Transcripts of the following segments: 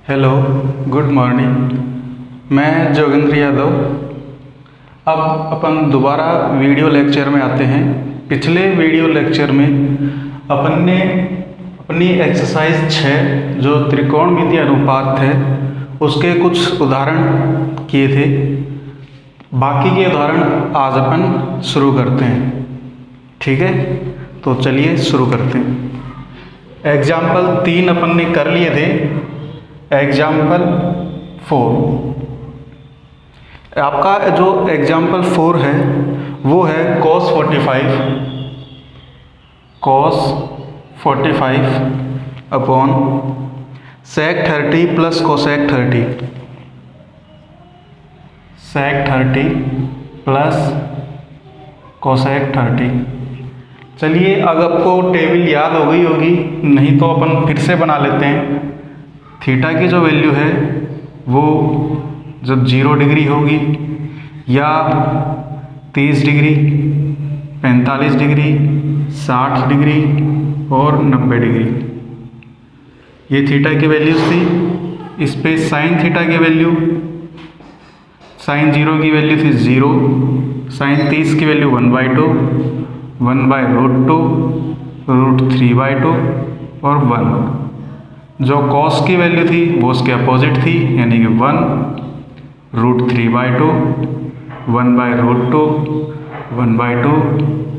Hello, good morning. मैं जोगेंद्र यादव। अब अपन दोबारा वीडियो लेक्चर में आते हैं। पिछले वीडियो लेक्चर में अपन ने अपनी एक्सरसाइज 6 जो त्रिकोणमितीय अनुपात है उसके कुछ उदाहरण किए थे। बाकी के उदाहरण आज अपन शुरू करते हैं। ठीक है, तो चलिए शुरू करते हैं। एग्जाम्पल 3 अपन ने कर लिए थे। एग्जाम्पल 4, आपका जो एग्जाम्पल 4 है वो है cos 45 upon sec 30 plus cosec 30 sec 30 plus cosec 30। चलिए, अगर आपको टेबल याद हो गई होगी, नहीं तो अपन फिर से बना लेते हैं। थीटा की जो वैल्यू है वो जब 0 डिग्री होगी या 30 डिग्री, 45 डिग्री, 60 डिग्री और 90 डिग्री, ये थीटा की वैल्यूज थी। इस पे साइन थीटा की वैल्यू, साइन 0 की वैल्यू थी 0, साइन 30 की वैल्यू 1/2, 1/√2, √3/2 और 1। जो कॉस की वैल्यू थी वो उसके अपोजिट थी, यानी कि 1, √3/2, 1/√2, 1/2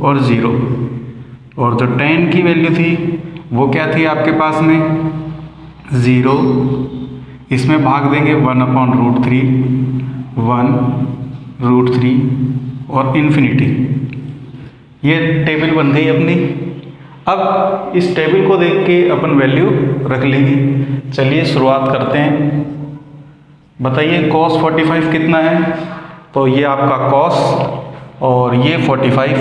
और 0। और जो tan की वैल्यू थी वो क्या थी आपके पास में 0। इसमें भाग देंगे 1/√3, 1, √3 और इन्फिनिटी। ये टेबल बन गई अपनी। अब इस टेबल को देख के अपन वैल्यू रख लेंगे। चलिए शुरुआत करते हैं। बताइए cos 45 कितना है? तो ये आपका cos और ये 45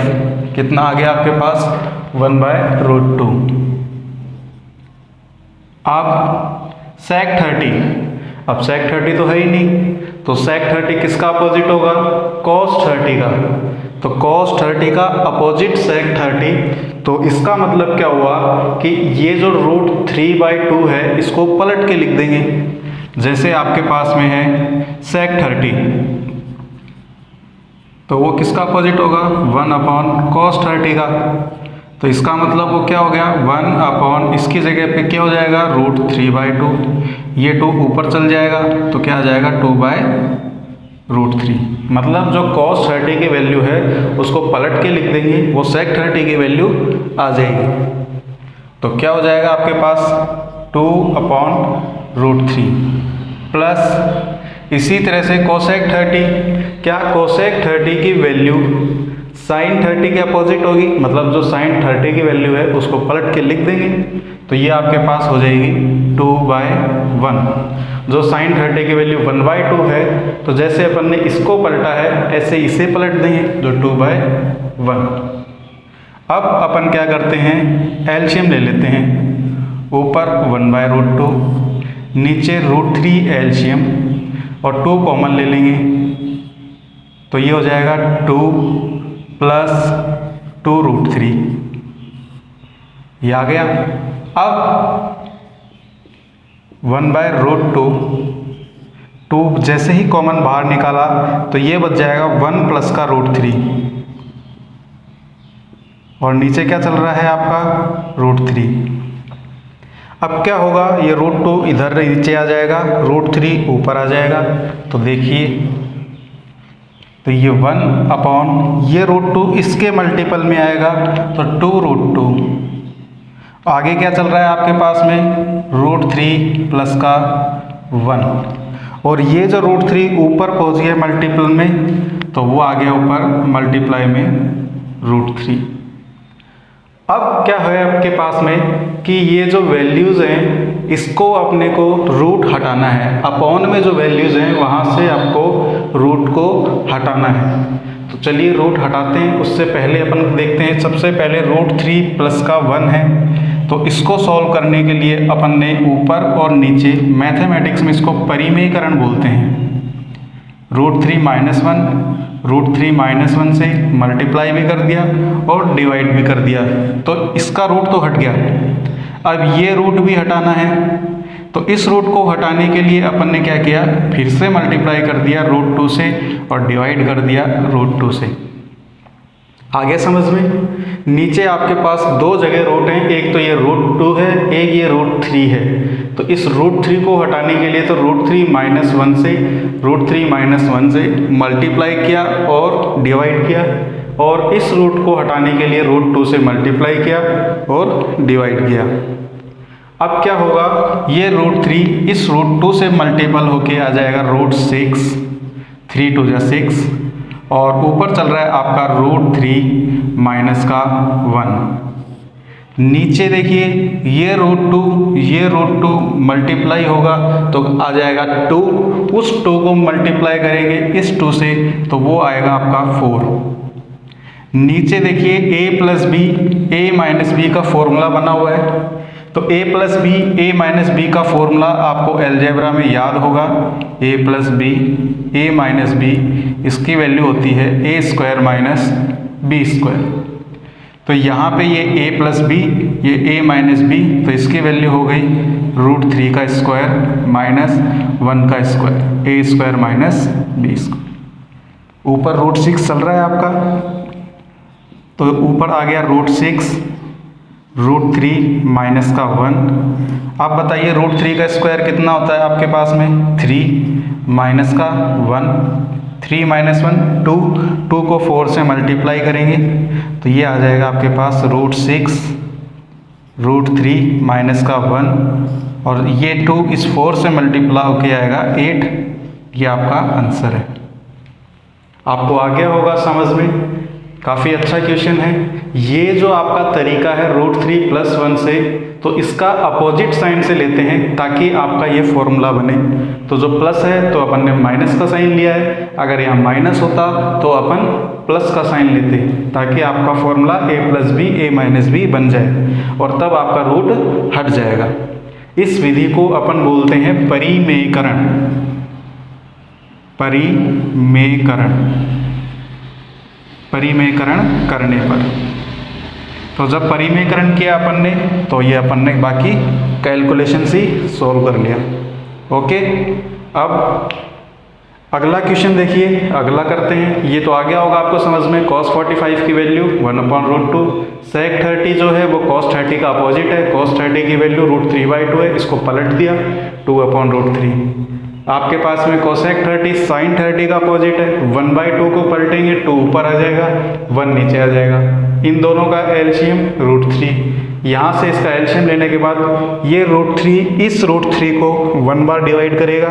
कितना आ गया आपके पास 1/√2। अब sec 30, अब sec 30 तो है ही नहीं, तो sec 30 किसका अपोजिट होगा? cos 30 का। तो cos 30 का अपोजिट sec 30, तो इसका मतलब क्या हुआ कि ये जो √3/2 है इसको पलट के लिख देंगे। जैसे आपके पास में है sec 30, तो वो किसका अपोजिट होगा 1/cos 30 का। तो इसका मतलब वो क्या हो गया 1/, इसकी जगह पे क्या हो जाएगा √3/2, ये 2 ऊपर चल जाएगा तो क्या आ जाएगा 2/√3। मतलब जो cos 30 की वैल्यू है उसको पलट के लिख देंगे, वो sec 30 की वैल्यू आ जाएगी। तो क्या हो जाएगा आपके पास 2/√3 प्लस इसी तरह से कोसेक 30। क्या कोसेक 30 की वैल्यू साइन 30 के अपोजिट होगी, मतलब जो साइन 30 की वैल्यू है उसको पलट के लिख देंगे, तो ये आपके पास हो जाएगी 2/1। जो साइन 30 की वैल्यू 1/2 है, तो जैसे अपन ने इसको पलटा है ऐसे इसे पलट देंगे, जो 2/1। अब अपन क्या करते हैं, एलसीएम ले लेते हैं। ऊपर 1/√2, नीचे √3 एलसीएम और 2 कॉमन ले लेंगे, तो ये हो जाएगा 2 प्लस 2√3, ये आ गया। अब 1/√2, 2 जैसे ही कॉमन बाहर निकाला तो ये बच जाएगा 1 प्लस का √3, और नीचे क्या चल रहा है आपका √3। अब क्या होगा, ये √2 इधर नीचे आ जाएगा, √3 ऊपर आ जाएगा। तो देखिए, तो ये 1/, ये √2 इसके मल्टीपल में आएगा तो 2√2। आगे क्या चल रहा है आपके पास में √3 प्लस का 1, और ये जो √3 ऊपर पहुंच गया मल्टीपल में, तो वो आ गया ऊपर मल्टीप्लाई में √3। अब क्या है आपके पास में कि ये जो वैल्यूज़ हैं इसको अपने को रूट हटाना है। अपॉन में जो वैल्यूज़ हैं वहाँ से आपको रूट को हटाना है। तो चलिए रूट हटाते हैं। उससे पहले अपन देखते हैं, सबसे पहले √3 प्लस का 1 है, तो इसको सॉल्व करने के लिए अपन ने ऊपर और नीचे, मैथमेटिक्स में इसको परिमेयकरण बोलते हैं, √3 - 1, √3 - 1 से मल्टीप्लाई भी कर दिया और डिवाइड भी कर दिया, तो इसका रूट तो हट गया। अब ये रूट भी हटाना है, तो इस रूट को हटाने के लिए अपन ने क्या किया, फिर से मल्टीप्लाई कर दिया रूट 2 से और डिवाइड कर दिया रूट 2 से। आगे समझ में? नीचे आपके पास दो जगह रूट हैं, एक तो ये रूट 2 है, एक ये रूट 3 है। तो इस रूट 3 को हटाने के लिए तो रूट 3 माइनस 1 से मल्टीप्लाई किया और डिवाइड किया, और इस रूट को हटाने के लिए रूट 2 से मल्टीप्लाई किया और डिवाइड किया। अब क्या होगा, ये रूट 3 इस रूट 2 से मल्टीपल होके आ जाएगा रूट 6, 3 2 जा 6, और ऊपर चल रहा है आपका रूट 3 माइनस का 1। नीचे देखिए ये रूट 2 मल्टीप्लाई होगा तो आ जाएगा 2, उस 2 को मल्टीप्लाई करेंगे इस 2 से तो वो आएगा आपका 4। नीचे देखिए a माइनस बी का फॉर्मूला बना हुआ है, तो a माइनस बी का फॉर्मूला आपको अलजेब्रा में याद होगा। a माइनस बी इसकी वैल्यू होती है a square minus B square. तो यहाँ पे ये a प्लस बी, ये a माइनस बी, तो इसकी वैल्यू हो गई रूट 3 का स्क्वायर माइनस 1 का square, a square minus B square. ऊपर रूट 6 चल रहा है आपका, तो ऊपर आ गया रूट 6, रूट 3 माइनस का 1। आप बताइए रूट 3 का स्क्वायर कितना होता है आपके पास में, 3 माइनस का 1, 3 माइनस 1 2 को 4 से मल्टीप्लाई करेंगे तो ये आ जाएगा आपके पास रूट 6, रूट 3 माइनस का 1, और ये 2 इस 4 से मल्टीप्लाई होके आएगा 8। ये आपका आंसर है। आपको आ गया होगा समझ में, काफ़ी अच्छा क्वेश्चन है। ये जो आपका तरीका है रूट 3 प्लस 1 से, तो इसका अपोजिट साइन से लेते हैं ताकि आपका ये फॉर्मूला बने। तो जो प्लस है तो अपन ने माइनस का साइन लिया है, अगर यहाँ माइनस होता तो अपन प्लस का साइन लेते ताकि आपका formula a plus B a minus B बन जाए और तब आपका रूट हट जाएगा। इस विधि को अपन बोलते हैं परिमेयकरण। परिमेयकरण करने पर, तो जब परिमेयकरण किया अपन ने तो ये अपन ने बाकी कैलकुलेशन से सॉल्व कर लिया। ओके, अब अगला क्वेश्चन देखिए, अगला करते हैं। ये तो आ गया होगा आपको समझ में, cos 45 की वैल्यू 1/√2, sec 30 जो है वो cos 30 का अपोजिट है, cos 30 की वैल्यू √3/2 है, इसको पलट दिया 2/√3। आपके पास में cosec 30 sin 30 का अपोजिट है, 1/2 को पलटेंगे 2 ऊपर आ जाएगा, 1 नीचे आ जाएगा। इन दोनों का एलसीएम √3। यहाँ से इसका एलसीएम लेने के बाद ये √3 इस √3 को 1 बार डिवाइड करेगा,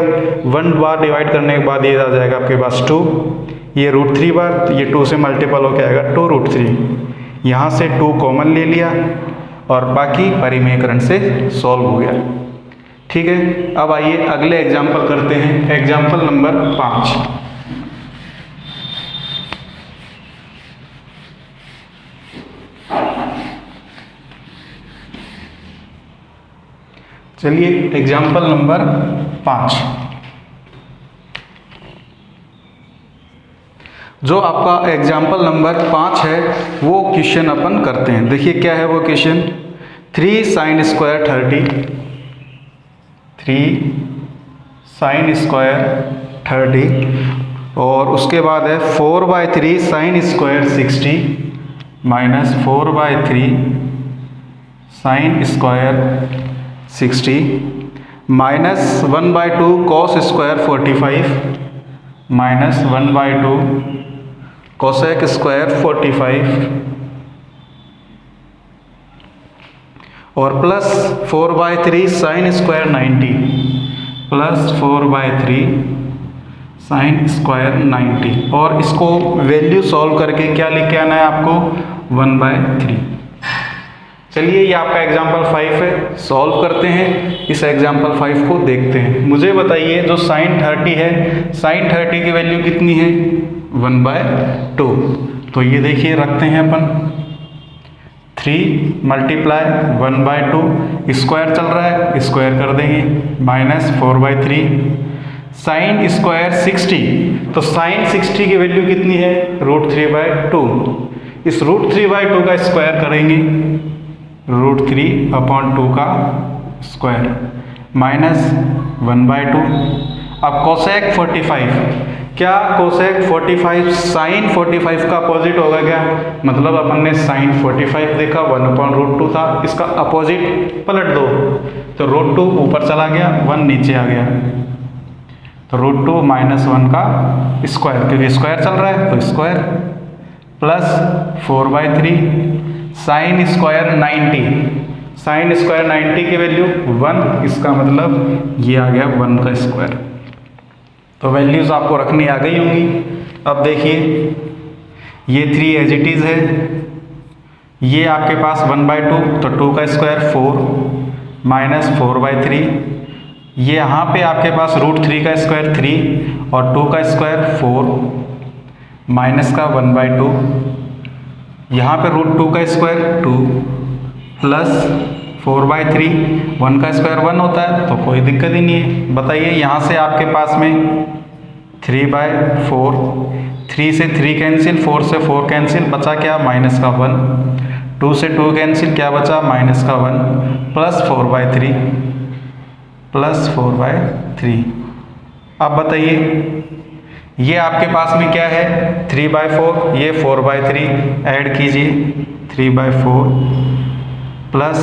1 बार डिवाइड करने के बाद ये आ जाएगा आपके पास 2, ये √3 बार, ये 2 से मल्टीपल होकर आएगा 2√3। यहाँ से 2 कॉमन ले लिया और बाकी परिमेयकरण से सॉल्व हो गया। ठीक है, अब आइए अगले एग्जाम्पल करते हैं, एग्जाम्पल नंबर 5। चलिए एग्जाम्पल नंबर 5, जो आपका एग्जाम्पल नंबर 5 है वो क्वेश्चन अपन करते हैं। देखिए क्या है वो क्वेश्चन, 3 sin स्क्वायर 30 और उसके बाद है 4/3 sin square 60 minus 4/3 sin square 60 minus 1/2 cos square 45 minus 1/2 cosec square 45 और plus 4/3 sin square 90 plus 4/3 sin square 90, और इसको वैल्यू सॉल्व करके क्या लिख के आना है आपको 1/3। चलिए ये आपका एग्जाम्पल 5 है, सॉल्व करते हैं। इस एग्जाम्पल 5 को देखते हैं। मुझे बताइए जो sin 30 है, sin 30 की वैल्यू कितनी है 1/2। तो ये देखिए रखते हैं अपन 3 मल्टीप्लाई 1/2, स्क्वायर चल रहा है स्क्वायर कर देंगे, माइनस 4/3 साइन स्क्वायर 60। तो साइन 60 की वैल्यू कितनी है √3/2। इस √3/2 का स्क्वायर करेंगे, √3/2 का स्क्वायर -1/2। अब कोसेक 45, क्या कोसेक 45 साइन 45 का अपोजिट होगा क्या? मतलब अपन ने साइन 45 देखा, 1/√2 था, इसका अपोजिट पलट दो तो √2 ऊपर चला गया, 1 नीचे आ गया, तो √2 -1 का स्क्वायर, क्योंकि स्क्वायर चल रहा है तो square, plus 4/3 sine square 90, sine square 90 की वैल्यू 1, इसका मतलब ये आ गया 1 का स्क्वायर। तो वैल्यूज़ आपको रखनी आ गई होंगी। अब देखिए ये 3 एज इट इज़ है, ये आपके पास 1/2 तो 2 का स्क्वायर 4 -4/3, ये यहाँ पे आपके पास √3 का स्क्वायर 3 और 2 का स्क्वायर 4 माइनस का 1/2, यहाँ पे √2 का स्क्वायर 2 प्लस 4/3, 1 का स्क्वायर 1 होता है तो कोई दिक्कत ही नहीं है। बताइए यहाँ से आपके पास में 3/4, 3 से 3 कैंसिल, 4 से 4 कैंसिल, बचा क्या माइनस का 1, 2 से 2 कैंसिल, क्या बचा माइनस का 1, प्लस 4/3 प्लस 4/3। अब बताइए ये आपके पास में क्या है 3/4, ये 4/3, ऐड कीजिए 3/4 प्लस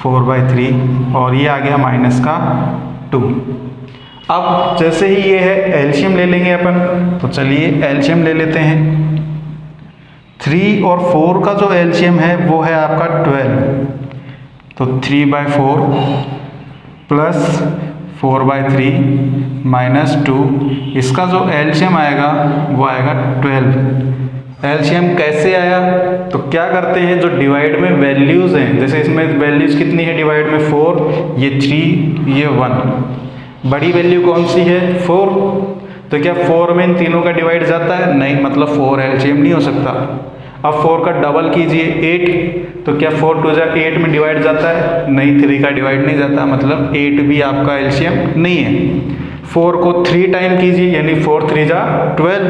4/3 और ये आ गया माइनस का 2। अब जैसे ही ये है एलसीएम ले लेंगे अपन, तो चलिए एलसीएम ले लेते हैं। 3 और 4 का जो एलसीएम है वो है आपका 12, तो 3/4 प्लस 4/3 माइनस 2, इसका जो एलसीएम आएगा वो आएगा 12। एलसीएम कैसे आया? तो क्या करते हैं, जो डिवाइड में वैल्यूज़ हैं, जैसे इसमें वैल्यूज़ कितनी है डिवाइड में 4, ये 3, ये 1, बड़ी वैल्यू कौन सी है 4, तो क्या 4 में इन तीनों का डिवाइड जाता है? नहीं, मतलब 4 एलसीएम नहीं हो सकता। अब 4 का डबल कीजिए 8, तो क्या 4 2 8 में डिवाइड जाता है? नहीं, 3 का डिवाइड नहीं जाता, मतलब 8 भी आपका एलसीएम नहीं है। 4 को 3 टाइम कीजिए यानी 4 3 12,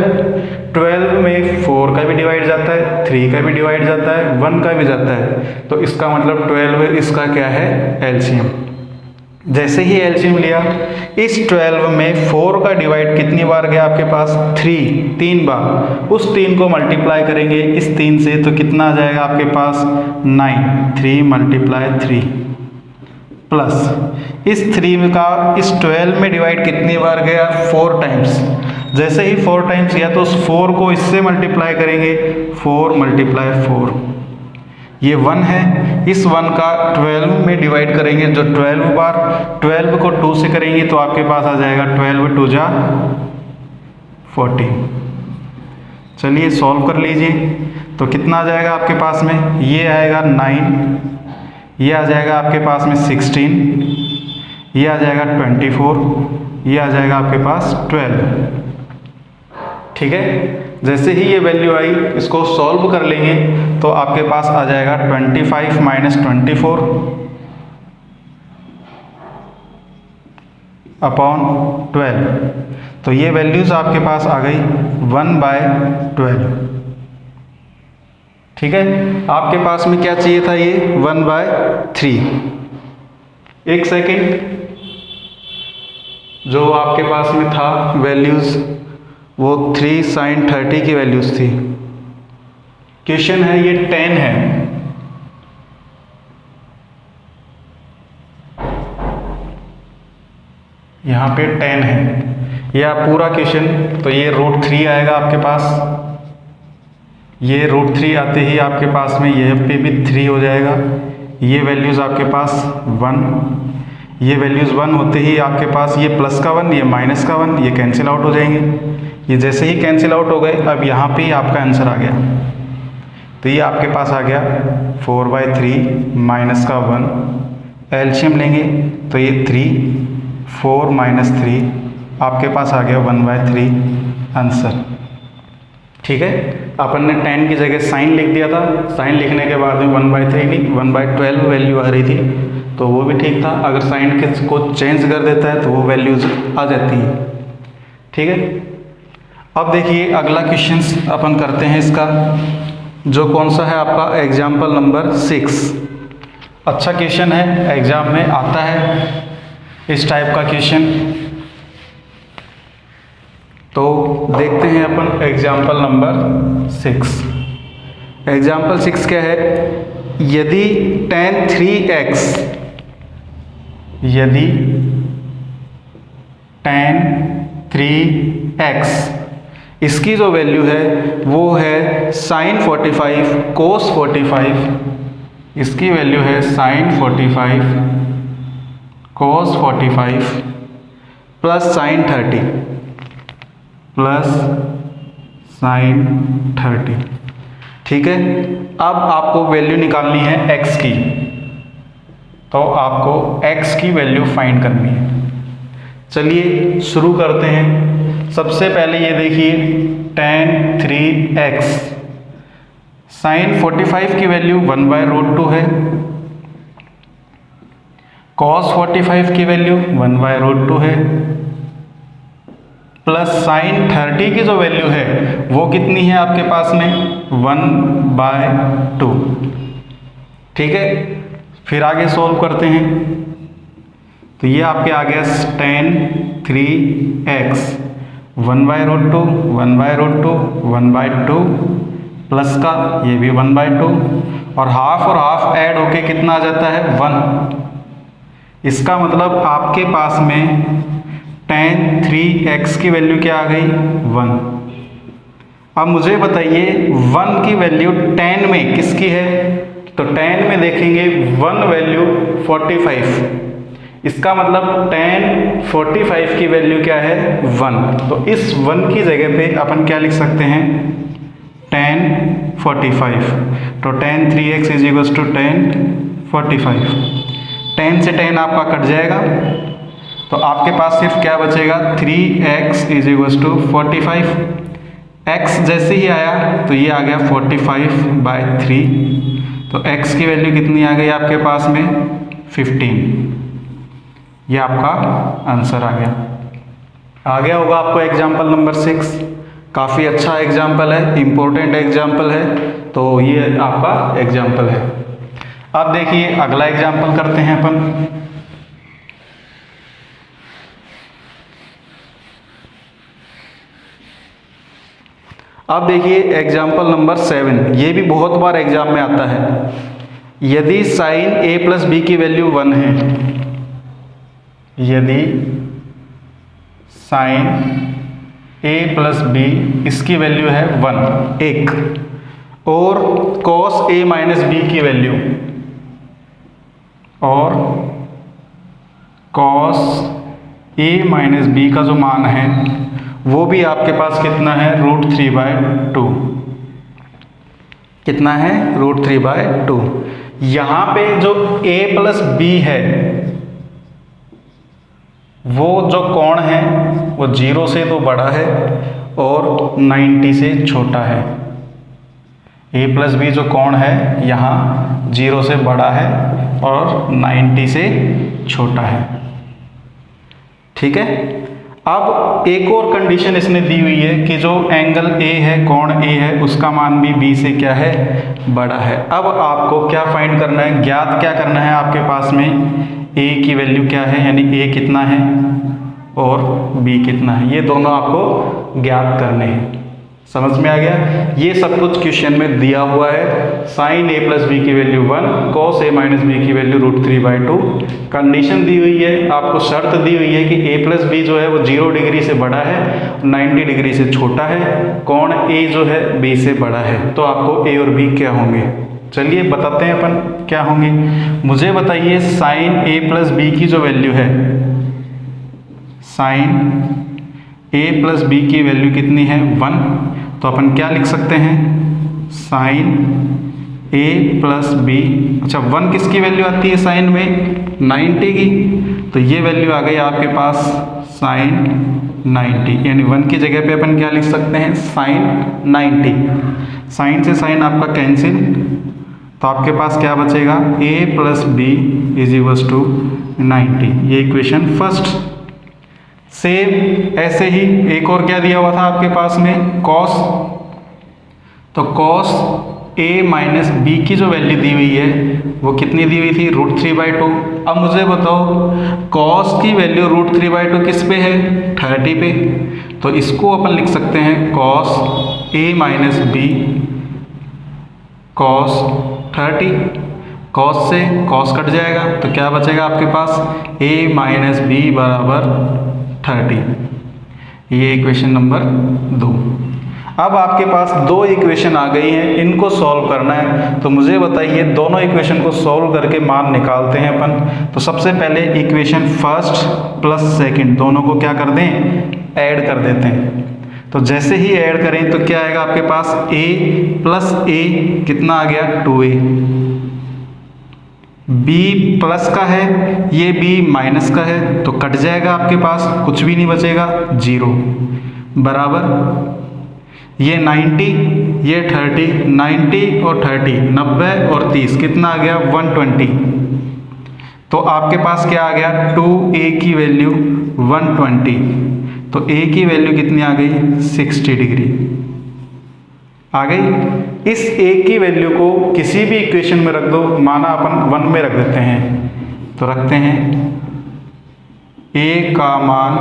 12 में 4 का भी डिवाइड जाता है, 3 का भी डिवाइड जाता है, 1 का भी जाता है, तो इसका मतलब 12 इसका क्या है एलसीएम। जैसे ही एलसीएम लिया, इस 12 में 4 का डिवाइड कितनी बार गया आपके पास 3 बार, उस 3 को मल्टीप्लाई करेंगे इस 3 से तो कितना आ जाएगा आपके पास 9, 3 × 3 प्लस इस 3 का इस 12 में डिवाइड कितनी बार गया 4 टाइम्स। जैसे ही 4 टाइम्स गया तो उस 4 को इससे मल्टीप्लाई करेंगे 4 × 4, ये 1 है, इस 1 का 12 में डिवाइड करेंगे जो 12 बार, 12 को 2 से करेंगे तो आपके पास आ जाएगा 12 2 14। चलिए सॉल्व कर लीजिए, तो कितना आ जाएगा आपके पास में, ये आएगा 9, ये आ जाएगा आपके पास में 16, ये आ जाएगा 24, ये आ जाएगा आपके पास 12। ठीक है, जैसे ही ये वैल्यू आई इसको सॉल्व कर लेंगे तो आपके पास आ जाएगा 25 - 24 अपॉन 12, तो ये वैल्यूज़ आपके पास आ गई 1/12। ठीक है, आपके पास में क्या चाहिए था, ये 1/3। एक सेकेंड, जो आपके पास में था वैल्यूज़ वो 3 sin 30 की वैल्यूज़ थी। क्वेश्चन है ये 10 है, यहाँ पे 10 है, यह पूरा क्वेश्चन, तो ये √3 आएगा आपके पास, ये √3 आते ही आपके पास में ये पे भी 3 हो जाएगा, ये वैल्यूज़ आपके पास 1, ये वैल्यूज़ 1 होते ही आपके पास ये प्लस का 1, ये माइनस का 1, ये कैंसिल आउट हो जाएंगे, ये जैसे ही कैंसिल आउट हो गए अब यहाँ पे ही आपका आंसर आ गया, तो ये आपके पास आ गया 4/3 माइनस का 1, एलसीएम लेंगे तो ये 3, 4 - 3 आपके पास आ गया 1/3 आंसर। ठीक है, अपन ने 10 की जगह साइन लिख दिया था, साइन लिखने के बाद में 1/3 नहीं 1/12 वैल्यू आ रही थी, तो वो भी ठीक था। अगर साइन को चेंज कर देता है तो वो वैल्यूज आ जाती है। ठीक है, अब देखिए अगला क्वेश्चन अपन करते हैं इसका, जो कौन सा है आपका एग्जाम्पल नंबर 6। अच्छा क्वेश्चन है, एग्जाम में आता है। इस टाइप का क्वेश्चन। तो देखते हैं अपन एग्जाम्पल नंबर 6। एग्जाम्पल 6 क्या है, यदि tan 3x, यदि tan 3x इसकी जो वैल्यू है वो है sin 45 cos 45, इसकी वैल्यू है sin 45 cos 45 plus sin 30 plus sin 30। ठीक है, अब आपको वैल्यू निकालनी है x की, तो आपको x की वैल्यू फाइंड करनी है। चलिए शुरू करते हैं। सबसे पहले ये देखिए tan 3x, sin 45 की वैल्यू 1/√2 है, cos 45 की वैल्यू 1/√2 है, प्लस sin 30 की जो वैल्यू है वो कितनी है आपके पास में 1/2। ठीक है, फिर आगे सोल्व करते हैं। तो ये आपके आ गया tan 3x 1/√2 1/√2 1/2 प्लस का ये भी 1/2 और हाफ ऐड होके कितना आ जाता है 1। इसका मतलब आपके पास में tan 3x की वैल्यू क्या आ गई 1। अब मुझे बताइए 1 की वैल्यू tan में किसकी है, तो tan में देखेंगे 1 वैल्यू 45, इसका मतलब tan 45 की वैल्यू क्या है 1। तो इस 1 की जगह पे अपन क्या लिख सकते हैं tan 45, तो tan 3x is equals to tan 45। tan से tan आपका कट जाएगा तो आपके पास सिर्फ क्या बचेगा 3x is equals to 45। x जैसे ही आया तो ये आ गया 45/3, तो x की वैल्यू कितनी आ गई आपके पास में 15। ये आपका आंसर आ गया होगा आपको एग्जाम्पल नंबर 6। काफ़ी अच्छा एग्जाम्पल है, इम्पोर्टेंट एग्जाम्पल है, तो ये आपका एग्जाम्पल है। अब देखिए अगला एग्जाम्पल करते हैं अपन। अब देखिए एग्जाम्पल नंबर 7, ये भी बहुत बार एग्जाम में आता है। यदि sin a प्लस b की वैल्यू 1 है, यदि sin a प्लस b इसकी वैल्यू है 1 एक, और cos a माइनस b की वैल्यू, और cos a माइनस b का जो मान है वो भी आपके पास कितना है √3/2। कितना है √3/2। यहाँ पे जो a प्लस b है वो जो कोण है वो 0 से तो बड़ा है और 90 से छोटा है। a प्लस b जो कोण है यहाँ 0 से बड़ा है और 90 से छोटा है। ठीक है, अब एक और कंडीशन इसने दी हुई है कि जो एंगल A है, कोण A है, उसका मान भी B से क्या है बड़ा है। अब आपको क्या फाइंड करना है, ज्ञात क्या करना है आपके पास में A की वैल्यू क्या है, यानी A कितना है और B कितना है, ये दोनों आपको ज्ञात करने हैं। समझ में आ गया, ये सब कुछ क्वेश्चन में दिया हुआ है। sin a प्लस बी की value 1, cos a minus B की वैल्यू √3/2। कंडीशन दी हुई है, आपको शर्त दी हुई है कि a प्लस बी जो है वो 0 डिग्री से बड़ा है, 90 डिग्री से छोटा है, कोण a जो है b से बड़ा है। तो आपको a और b क्या होंगे, चलिए बताते हैं अपन क्या होंगे। मुझे बताइए sin a प्लस बी की जो वैल्यू है, sin a प्लस बी की वैल्यू कितनी है 1, तो अपन क्या लिख सकते हैं sin a प्लस बी। अच्छा 1 किसकी वैल्यू आती है साइन में 90 की, तो ये वैल्यू आ गई आपके पास sin 90, यानी 1 की जगह पे अपन क्या लिख सकते हैं sin 90। साइन से साइन आपका कैंसिल, तो आपके पास क्या बचेगा a plus B is equals to 90। ये इक्वेशन फर्स्ट। सेम ऐसे ही एक और क्या दिया हुआ था आपके पास में cos, तो cos a माइनस बी की जो वैल्यू दी हुई है वो कितनी दी हुई थी, √3/2। अब मुझे बताओ cos की वैल्यू √3/2 किस पे है, 30 पे। तो इसको अपन लिख सकते हैं cos a minus B cos 30। cos से cos कट जाएगा तो क्या बचेगा आपके पास, a माइनस बी बराबर 30। ये इक्वेशन नंबर 2। अब आपके पास दो इक्वेशन आ गई हैं, इनको सॉल्व करना है। तो मुझे बताइए दोनों इक्वेशन को सॉल्व करके मान निकालते हैं अपन। तो सबसे पहले इक्वेशन फर्स्ट प्लस सेकंड दोनों को क्या कर दें, ऐड कर देते हैं। तो जैसे ही ऐड करें तो क्या आएगा आपके पास, a प्लस a कितना आ गया, 2a। b प्लस का है, ये b माइनस का है तो कट जाएगा आपके पास, कुछ भी नहीं बचेगा, 0 बराबर ये 90, ये 30, 90 और 30, 90 और 30 कितना आ गया, 120। तो आपके पास क्या आ गया, 2a की वैल्यू 120। तो a की वैल्यू कितनी आ गई, 60 डिग्री आ गई। इस a की वैल्यू को किसी भी इक्वेशन में रख दो, माना अपन 1 में रख देते हैं। तो रखते हैं a का मान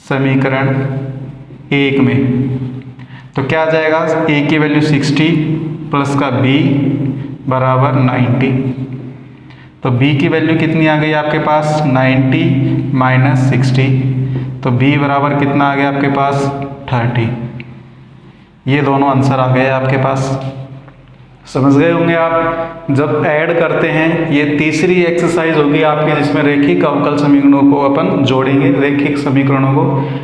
समीकरण 1 में, तो क्या आ जाएगा, a की वैल्यू 60 प्लस का b बराबर 90। तो b की वैल्यू कितनी आ गई आपके पास, 90 माइनस 60। तो b बराबर कितना आ गया आपके पास, 30। ये दोनों आंसर आ गए आपके पास। समझ गए होंगे आप। जब ऐड करते हैं, ये तीसरी एक्सरसाइज होगी आपकी जिसमें रैखिक अवकल समीकरणों को अपन जोड़ेंगे, रैखिक समीकरणों को।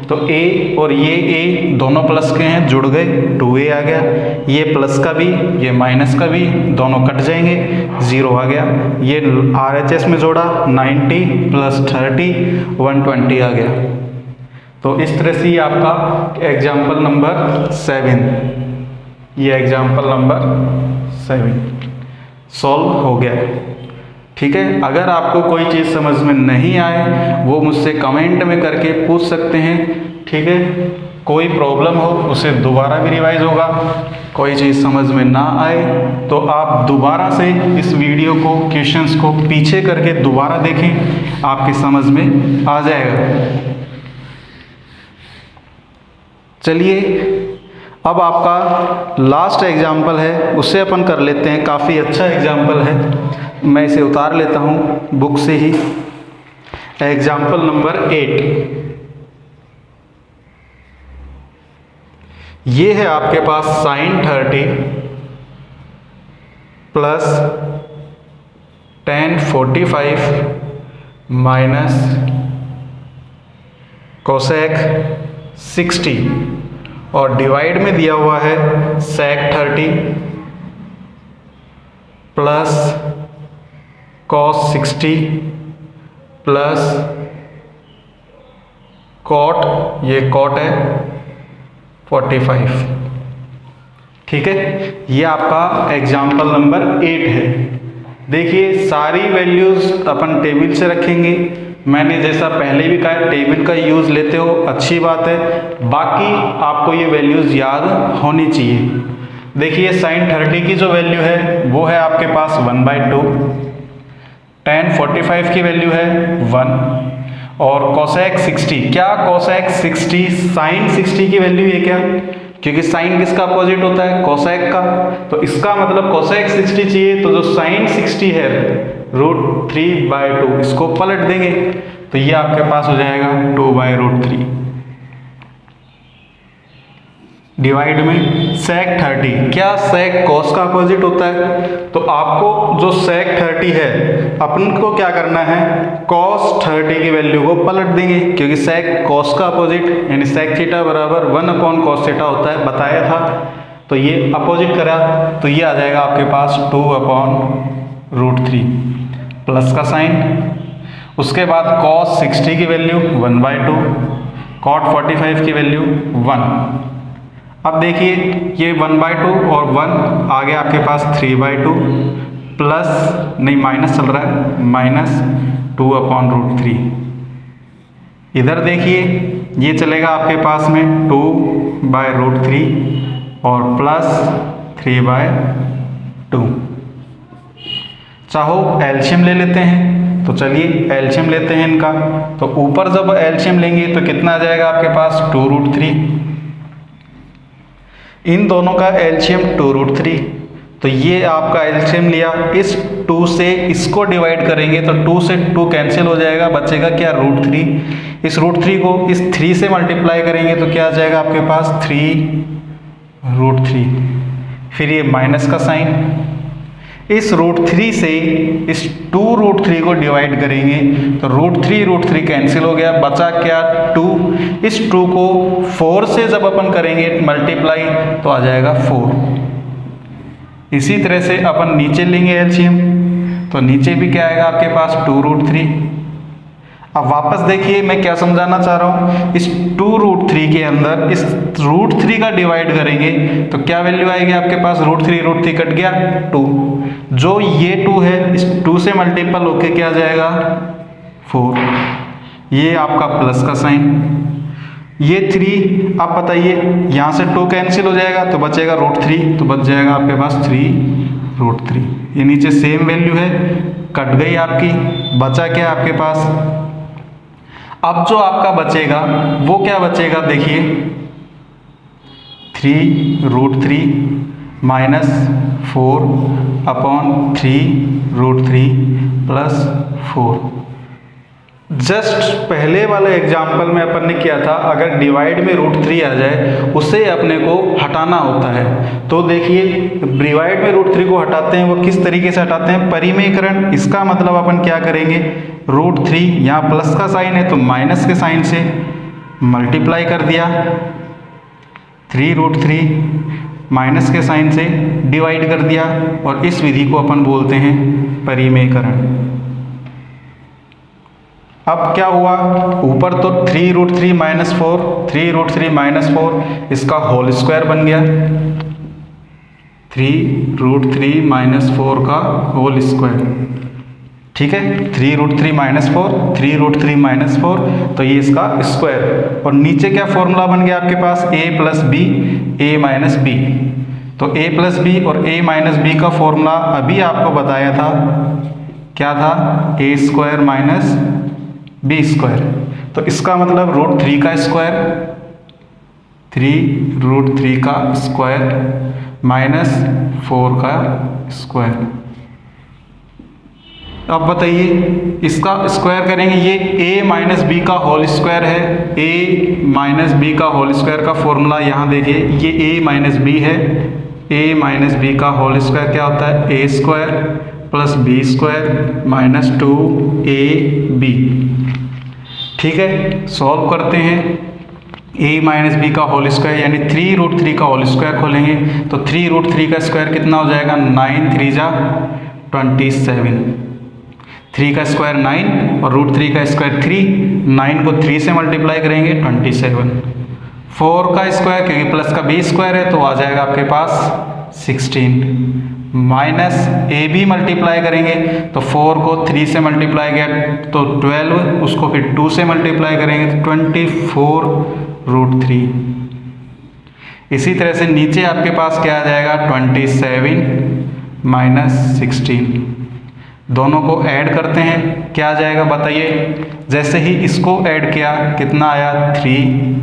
तो a और ये a दोनों प्लस के हैं, जुड़ गए, 2a आ गया। ये प्लस का भी, ये माइनस का भी, दोनों कट जाएंगे, 0 आ गया। ये RHS में जोड़ा, 90 प्लस 30 120 आ गया। तो इस तरह से ये आपका एग्जाम्पल नंबर 7, ये एग्जाम्पल नंबर 7 सॉल्व हो गया। ठीक है, अगर आपको कोई चीज़ समझ में नहीं आए वो मुझसे कमेंट में करके पूछ सकते हैं। ठीक है, कोई प्रॉब्लम हो उसे दोबारा भी रिवाइज होगा। कोई चीज़ समझ में ना आए तो आप दोबारा से इस वीडियो को, क्वेश्चंस को पीछे करके दोबारा देखें, आपकी समझ में आ जाएगा। चलिए अब आपका लास्ट एग्जाम्पल है, उससे अपन कर लेते हैं। काफ़ी अच्छा एग्जाम्पल है, मैं इसे उतार लेता हूँ बुक से ही। एग्जाम्पल नंबर 8, ये है आपके पास sin 30 plus tan 45 minus cosec 60 और डिवाइड में दिया हुआ है sec 30 plus cos 60 plus cot, ये cot है 45। ठीक है, ये आपका एग्जाम्पल नंबर 8 है। देखिए सारी वैल्यूज़ अपन टेबल से रखेंगे। मैंने जैसा पहले भी कहा, टेबल का यूज़ लेते हो अच्छी बात है, बाकी आपको ये वैल्यूज़ याद होनी चाहिए। देखिए sin 30 की जो वैल्यू है वो है आपके पास 1/2, tan 45 की वैल्यू है 1 और cosec 60, क्या cosec 60 sin 60 की वैल्यू है क्या, क्योंकि sin किसका अपोजिट होता है, cosec का। तो इसका मतलब cosec 60 चाहिए, तो जो sin 60 है √3/2 इसको पलट देंगे तो ये आपके पास हो जाएगा 2/√3 डिवाइड में sec 30, क्या sec cos का अपोजिट होता है। तो आपको जो sec 30 है अपन को क्या करना है, cos 30 की वैल्यू को पलट देंगे, क्योंकि sec cos का अपोजिट यानी sec थीटा बराबर 1/cos थीटा होता है, बताया था। तो ये अपोजिट करा तो ये आ जाएगा आपके पास 2/√3 प्लस का साइन। उसके बाद cos 60 की वैल्यू 1/2, cot 45 की वैल्यू 1। अब देखिए ये 1/2 और 1 आ गया आपके पास 3/2 प्लस, नहीं माइनस चल रहा है, माइनस 2/√3। इधर देखिए ये चलेगा आपके पास में 2/√3 और प्लस 3/2। चाहो एलसीएम ले लेते हैं, तो चलिए एलसीएम लेते हैं इनका। तो ऊपर जब एलसीएम लेंगे तो कितना आ जाएगा आपके पास 2√3। इन दोनों का एलसीएम 2√3, तो ये आपका एलसीएम लिया। इस 2 से इसको डिवाइड करेंगे तो 2 से 2 कैंसिल हो जाएगा, बचेगा क्या √3। इस √3 को इस 3 से मल्टीप्लाई करेंगे तो क्या आ जाएगा आपके पास 3√3। फिर ये माइनस का साइन, इस √3 से इस 2√3 को डिवाइड करेंगे तो √3 कैंसिल हो गया, बचा क्या 2। इस 2 को 4 से जब अपन करेंगे मल्टीप्लाई तो आ जाएगा 4। इसी तरह से अपन नीचे लेंगे एलसीएम, तो नीचे भी क्या आएगा आपके पास 2√3। अब वापस देखिए मैं क्या समझाना चाह रहा हूँ, इस 2√3 के अंदर इस √3 का डिवाइड करेंगे तो क्या वैल्यू आएगी आपके पास, √3 कट गया 2। जो ये 2 है इस 2 से मल्टीपल होके क्या आ जाएगा 4। ये आपका प्लस का साइन, ये 3। आप बताइए यहाँ से 2 कैंसिल हो जाएगा तो बचेगा √3, तो बच जाएगा आपके पास 3√3। ये नीचे सेम वैल्यू है, कट गई आपकी, बचा क्या आपके पास। अब जो आपका बचेगा वो क्या बचेगा, देखिए 3√3 माइनस 4/3√3 प्लस 4। जस्ट पहले वाले एग्जाम्पल में अपन ने किया था, अगर डिवाइड में √3 आ जाए उसे अपने को हटाना होता है। तो देखिए डिवाइड में √3 को हटाते हैं, वो किस तरीके से हटाते हैं, परिमेयकरण। इसका मतलब अपन क्या करेंगे, √3 यहाँ प्लस का साइन है तो माइनस के साइन से मल्टीप्लाई कर दिया, 3√3 माइनस के साइन से डिवाइड कर दिया, और इस विधि को अपन बोलते हैं परिमेयकरण। अब क्या हुआ, ऊपर तो 3√3 माइनस 4, 3√3 माइनस 4 इसका होल स्क्वायर बन गया, 3√3 माइनस 4 का होल स्क्वायर। ठीक है, 3√3 माइनस 4, 3√3 माइनस 4, तो ये इसका स्क्वायर। और नीचे क्या फॉर्मूला बन गया आपके पास, a plus B, a minus B. तो a प्लस बी और a माइनस बी का फॉर्मूला अभी आपको बताया था, क्या था, a square minus B square. तो इसका मतलब √3 का स्क्वायर, 3√3 का स्क्वायर माइनस 4 का स्क्वायर। अब बताइए इसका स्क्वायर करेंगे, ये a माइनस बी का होल स्क्वायर है, a माइनस बी का होल स्क्वायर का फॉर्मूला यहाँ देखिए, ये a माइनस बी है, a माइनस बी का होल स्क्वायर क्या होता है, a square plus B square minus 2ab। ठीक है, सॉल्व करते हैं। a माइनस बी का होल स्क्वायर यानी 3√3 का होल स्क्वायर खोलेंगे तो 3√3 का स्क्वायर कितना हो जाएगा, 9 3 जा 27, 3 का स्क्वायर 9 और √3 का स्क्वायर 3, 9 को 3 से मल्टीप्लाई करेंगे 27, 4 का स्क्वायर क्योंकि प्लस का बी स्क्वायर है तो आ जाएगा आपके पास 16, माइनस ए बी मल्टीप्लाई करेंगे तो 4 को 3 से मल्टीप्लाई किया तो 12, उसको फिर 2 से मल्टीप्लाई करेंगे तो 24√3। इसी तरह से नीचे आपके पास क्या आ जाएगा, 27 माइनस 16। दोनों को ऐड करते हैं, क्या आ जाएगा बताइए। जैसे ही इसको ऐड किया कितना आया, 3।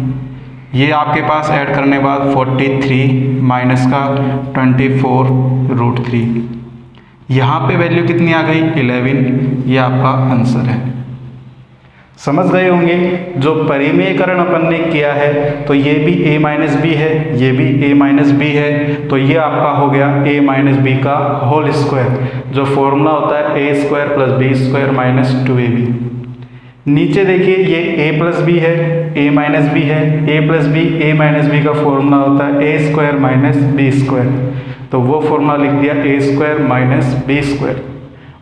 ये आपके पास ऐड करने बाद 43 माइनस का 24√3। यहाँ पे वैल्यू कितनी आ गई, 11। ये आपका आंसर है। समझ गए होंगे, जो परिमेयकरण अपन ने किया है तो ये भी a माइनस बी है, ये भी a माइनस बी है, तो ये आपका हो गया a माइनस बी का होल स्क्वायर। जो फॉर्मूला होता है a square plus B square minus 2ab। नीचे देखिए ये a प्लस बी है, a माइनस बी है, a plus B, a minus B का फॉर्मूला होता है a square minus B square, तो वो फॉर्मूला लिख दिया a square minus B square.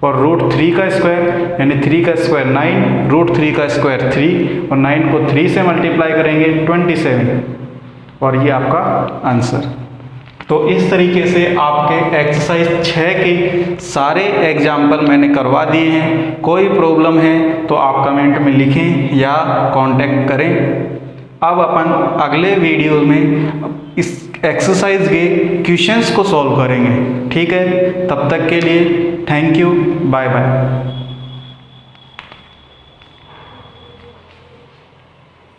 और √3 का स्क्वायर यानी 3 का स्क्वायर 9, √3 का स्क्वायर 3 और 9 को 3 से मल्टीप्लाई करेंगे 27, और ये आपका आंसर। तो इस तरीके से आपके एक्सरसाइज 6 के सारे एग्जाम्पल मैंने करवा दिए हैं। कोई प्रॉब्लम है तो आप कमेंट में लिखें या कांटेक्ट करें। अब अपन अगले वीडियो में इस एक्सरसाइज के क्वेश्चंस को सॉल्व करेंगे। ठीक है, तब तक के लिए थैंक यू, बाय बाय।